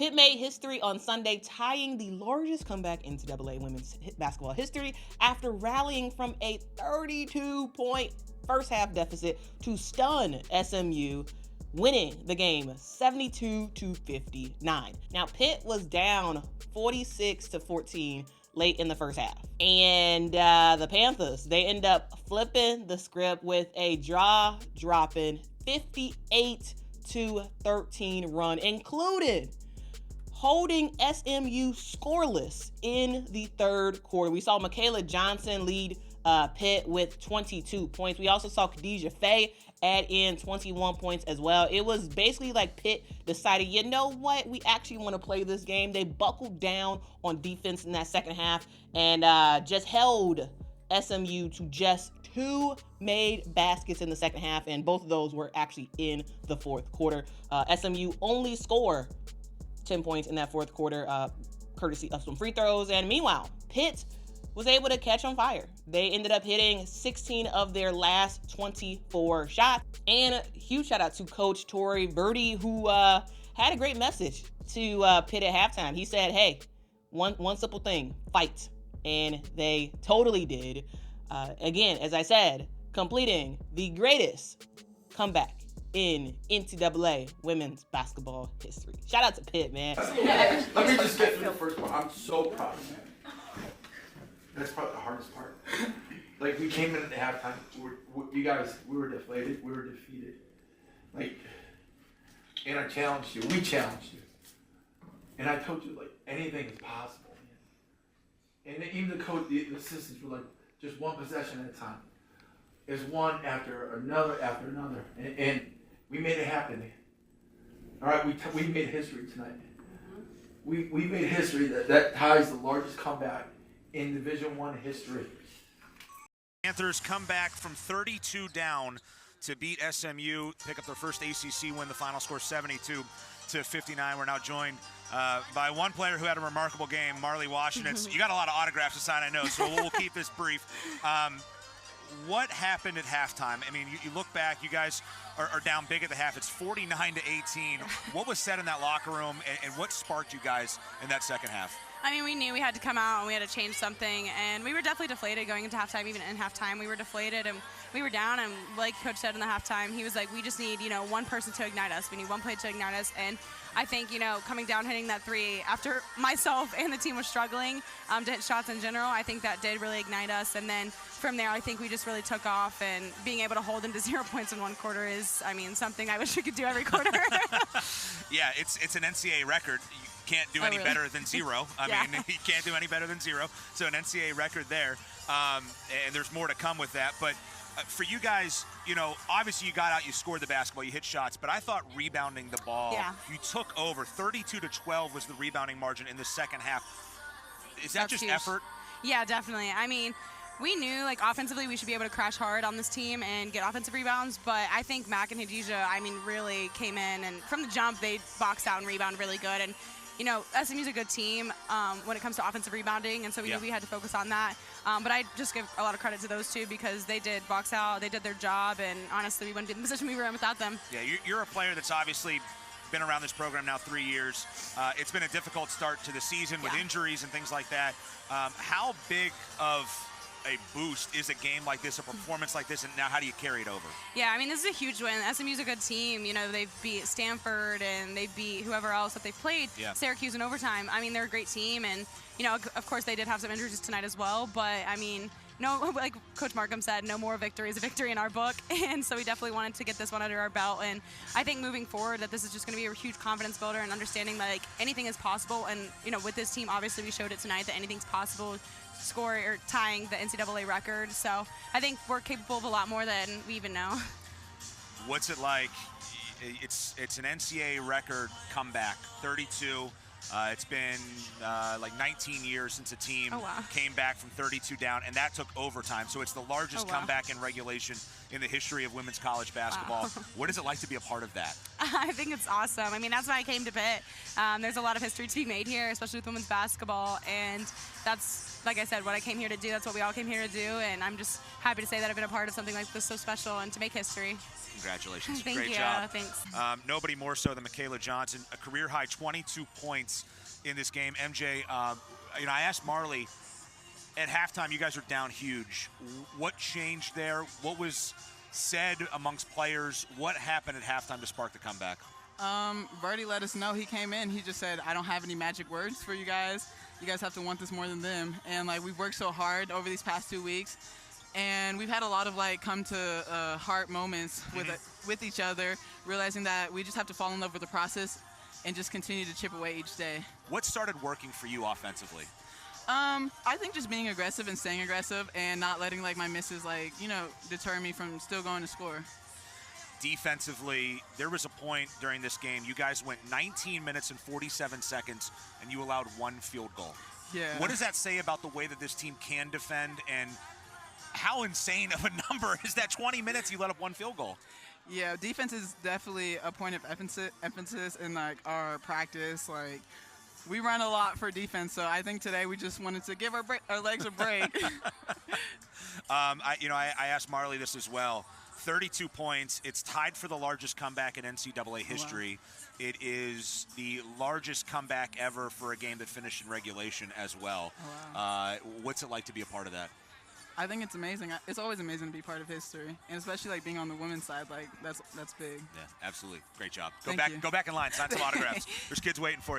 Pitt made history on Sunday, tying the largest comeback in NCAA women's basketball history after rallying from a 32-point first half deficit to stun SMU, winning the game 72-59. Now, Pitt was down 46-14 late in the first half. And the Panthers, they end up flipping the script with a jaw-dropping 58-13 run, including holding SMU scoreless in the third quarter. We saw Michaela Johnson lead Pitt with 22 points. We also saw Khadijah Faye add in 21 points as well. It was basically like Pitt decided, you know what, we actually want to play this game. They buckled down on defense in that second half and just held SMU to just 2 made baskets in the second half, and both of those were actually in the fourth quarter. SMU only scored 10 points in that fourth quarter, courtesy of some free throws, and meanwhile, Pitt was able to catch on fire. They ended up hitting 16 of their last 24 shots. And a huge shout out to Coach Torrey Birdie, who had a great message to Pitt at halftime. He said, hey, one simple thing, fight. And they totally did. Again, as I said, completing the greatest comeback in NCAA women's basketball history. Shout out to Pitt, man. Let me just get through the first part. I'm so proud of you. That's probably the hardest part. Like, we came in at halftime, we were deflated, we were defeated. Like, and I challenged you, we challenged you. And I told you, like, anything is possible, man. And even the coach, the assistants were like, just one possession at a time. It's one after another. And we made it happen. All right, we made history tonight. We made history that ties the largest comeback in Division I history. Panthers come back from 32 down to beat SMU, pick up their first ACC win. The final score 72-59. We're now joined by one player who had a remarkable game, Marley Washington. You got a lot of autographs to sign, I know, so we'll keep this brief. What happened at halftime? I mean, you look back, you guys are down big at the half. It's 49-18. What was said in that locker room, and what sparked you guys in that second half? I mean, we knew we had to come out and we had to change something, and we were definitely deflated going into halftime. Even in halftime, we were deflated and we were down, and like Coach said in the halftime, he was like, we just need, one person to ignite us. We need one play to ignite us, and I think, coming down, hitting that three after myself and the team was struggling to hit shots in general, I think that did really ignite us, and then from there, I think we just really took off, and being able to hold them to 0 points in one quarter is, something I wish we could do every quarter. Yeah, it's an NCAA record. You can't do any better than 0. I mean, you can't do any better than 0. So an NCAA record there, and there's more to come with that. But for you guys, obviously you got out, you scored the basketball, you hit shots, but I thought rebounding the ball, you took over. 32-12 was the rebounding margin in the second half. Is that just huge effort? Yeah, definitely. I mean, we knew, offensively we should be able to crash hard on this team and get offensive rebounds, but I think Mac and Khadijah, really came in, and from the jump, they boxed out and rebound really good. And SMU's a good team when it comes to offensive rebounding, and so we knew we had to focus on that. But I just give a lot of credit to those two because they did box out, they did their job, and honestly, we wouldn't be in the position we were in without them. Yeah, you're a player that's obviously been around this program now 3 years. It's been a difficult start to the season with injuries and things like that. How big of a boost is a game like this, a performance like this, and now how do you carry it over? Yeah, this is a huge win. SMU's a good team. They've beat Stanford and they beat whoever else that they've played, Syracuse in overtime. They're a great team, and of course they did have some injuries tonight as well, but no, like Coach Markham said, no more victory is a victory in our book, and so we definitely wanted to get this one under our belt. And I think moving forward that this is just going to be a huge confidence builder and understanding that anything is possible. And with this team, obviously we showed it tonight that anything's possible, score or tying the NCAA record. So I think we're capable of a lot more than we even know. What's it like? It's an NCAA record comeback, 32. It's been like 19 years since a team Oh, wow. came back from 32 down, and that took overtime. So it's the largest Oh, wow. comeback in regulation in the history of women's college basketball. Wow. What is it like to be a part of that? I think it's awesome. I mean, that's why I came to Pitt. There's a lot of history to be made here, especially with women's basketball, and that's, like I said, what I came here to do. That's what we all came here to do, and I'm just happy to say that I've been a part of something like this so special and to make history. Congratulations. Thank Great you. job. Thanks. Nobody more so than Michaela Johnson, a career-high 22 points in this game. MJ, I asked Marley, at halftime, you guys are down huge. What changed there? What was said amongst players? What happened at halftime to spark the comeback? Birdie let us know. He came in. He just said, I don't have any magic words for you guys. You guys have to want this more than them. And, we've worked so hard over these past 2 weeks. And we've had a lot of, come to heart moments with each other, realizing that we just have to fall in love with the process and just continue to chip away each day. What started working for you offensively? I think just being aggressive and staying aggressive and not letting, my misses, deter me from still going to score. Defensively, there was a point during this game, you guys went 19 minutes and 47 seconds, and you allowed 1 field goal. Yeah. What does that say about the way that this team can defend, and how insane of a number is that 20 minutes you let up 1 field goal? Yeah, defense is definitely a point of emphasis in, our practice. We run a lot for defense, so I think today we just wanted to give our legs a break. I asked Marley this as well. 32 points. It's tied for the largest comeback in NCAA history. Wow. It is the largest comeback ever for a game that finished in regulation as well. Oh, wow. What's it like to be a part of that? I think it's amazing. It's always amazing to be part of history, and especially being on the women's side. That's big. Yeah, absolutely. Great job. Thank you. Go back in line. Sign some autographs. There's kids waiting for you.